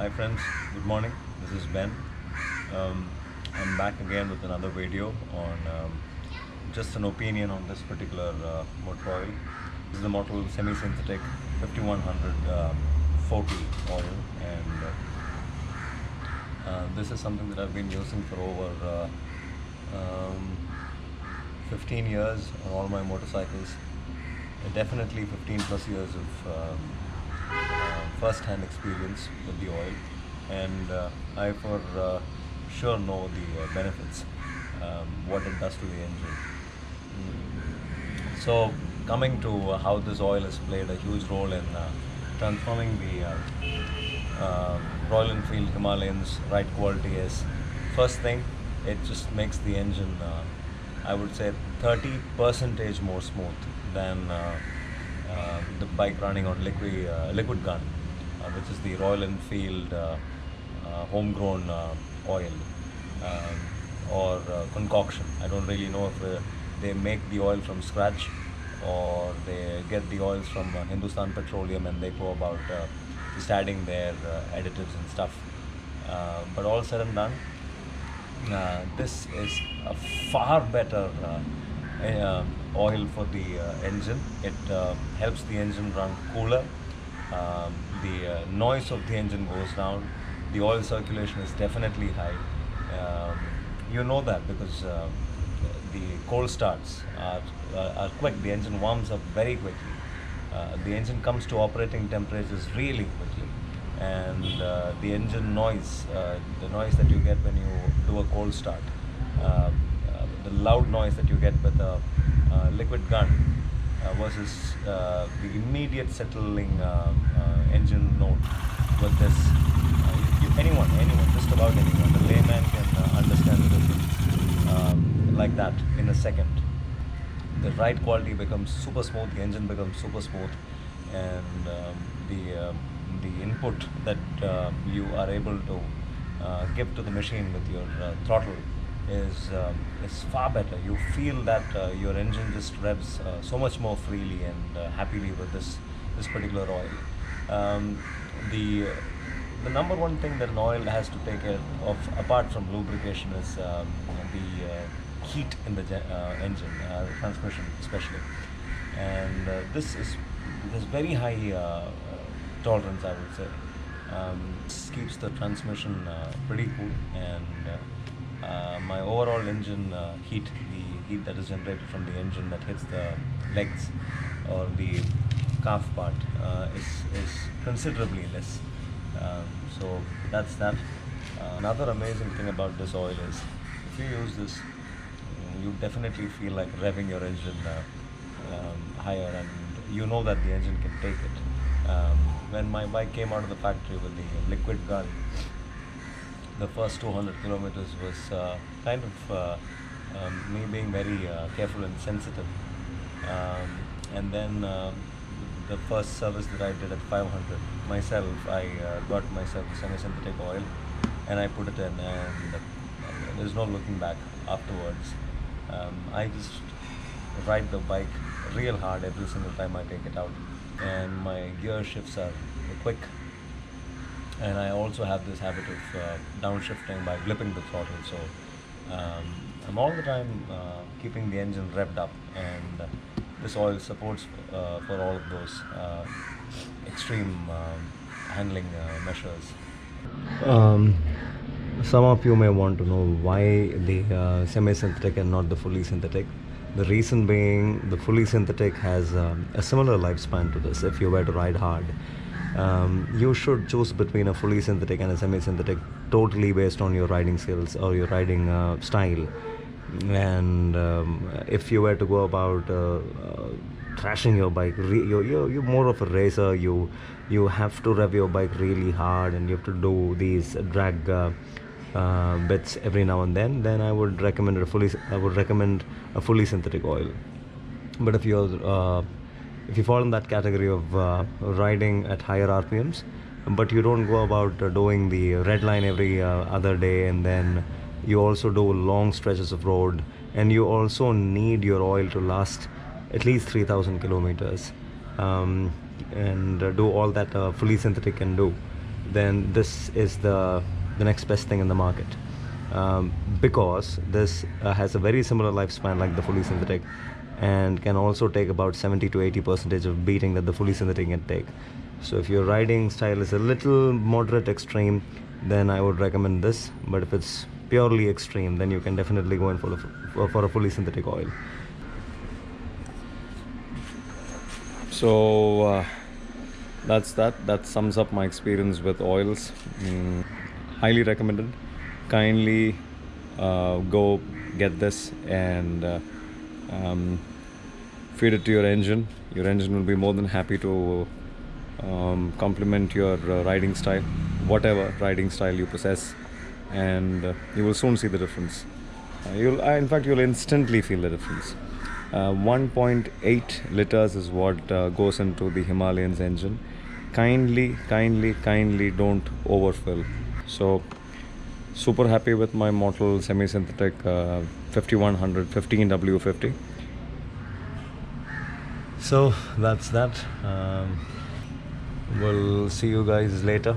Hi friends, good morning. This is Ben. Um, I'm back again with another video on just an opinion on this particular motor oil. This is the Motul semi-synthetic 5100 40 oil, and this is something that I've been using for over 15 years on all my motorcycles. Definitely 15 plus years of first-hand experience with the oil, and I for sure know the benefits, what it does to the engine. So, coming to how this oil has played a huge role in transforming the Royal Enfield Himalayans right quality is, first thing, it just makes the engine, I would say, 30% more smooth than the bike running on liquid gun, which is the Royal Enfield homegrown oil, or concoction. I don't really know if they make the oil from scratch or they get the oils from Hindustan Petroleum and they go about just adding their additives and stuff. But all said and done, this is a far better oil for the engine. It helps the engine run cooler. The noise of the engine goes down. The oil circulation is definitely high. You know that because the cold starts are quick. The engine warms up very quickly. The engine comes to operating temperatures really quickly, and the engine noise, the noise that you get when you do a cold start, the loud noise that you get with a liquid gun versus the immediate settling engine note with this. Anyone, just about anyone, the layman can understand the difference like that in a second. The ride quality becomes super smooth, the engine becomes super smooth, and the input that you are able to give to the machine with your throttle is far better. You feel that your engine just revs so much more freely and happily with this particular oil. The number one thing that an oil has to take care of, apart from lubrication, is the heat in the engine, transmission especially. And there's very high tolerance, I would say. This keeps the transmission pretty cool, and my overall engine heat, the heat that is generated from the engine that hits the legs or the calf part, is considerably less. So that's that. Another amazing thing about this oil is, if you use this, you definitely feel like revving your engine higher, and you know that the engine can take it. When my bike came out of the factory with the liquid gun, the first 200 kilometers was kind of me being very careful and sensitive. And then the first service that I did at 500 myself, I got myself a semi-synthetic oil and I put it in, and there's no looking back afterwards. I just ride the bike real hard every single time I take it out, and my gear shifts are quick, and I also have this habit of downshifting by blipping the throttle. So I'm all the time keeping the engine revved up, and this oil supports for all of those extreme handling measures. Um, some of you may want to know why the semi-synthetic and not the fully synthetic. The reason being, the fully synthetic has a similar lifespan to this. If you were to ride hard, you should choose between a fully synthetic and a semi-synthetic totally based on your riding skills or your riding style. And if you were to go about trashing your bike, you're more of a racer. You have to rev your bike really hard, and you have to do these drag bits every now and then I would recommend a fully synthetic oil. But if you fall in that category of riding at higher RPMs, but you don't go about doing the red line every other day, and then you also do long stretches of road, and you also need your oil to last at least 3,000 kilometers, and do all that fully synthetic can do. then this is the next best thing in the market. Because this has a very similar lifespan like the fully synthetic, and can also take about 70 to 80% of beating that the fully synthetic can take. So if your riding style is a little moderate extreme, then I would recommend this. But if it's purely extreme, then you can definitely go in for a fully synthetic oil. So that sums up my experience with oils. Highly recommended. Kindly go get this and feed it to your engine. Your engine will be more than happy to complement your riding style, whatever riding style you possess, and you will soon see the difference. In fact, you'll instantly feel the difference. 1.8 liters is what goes into the Himalayan's engine. Kindly don't overfill. So super happy with my Motul semi-synthetic 5100 15W50. So that's that. We'll see you guys later.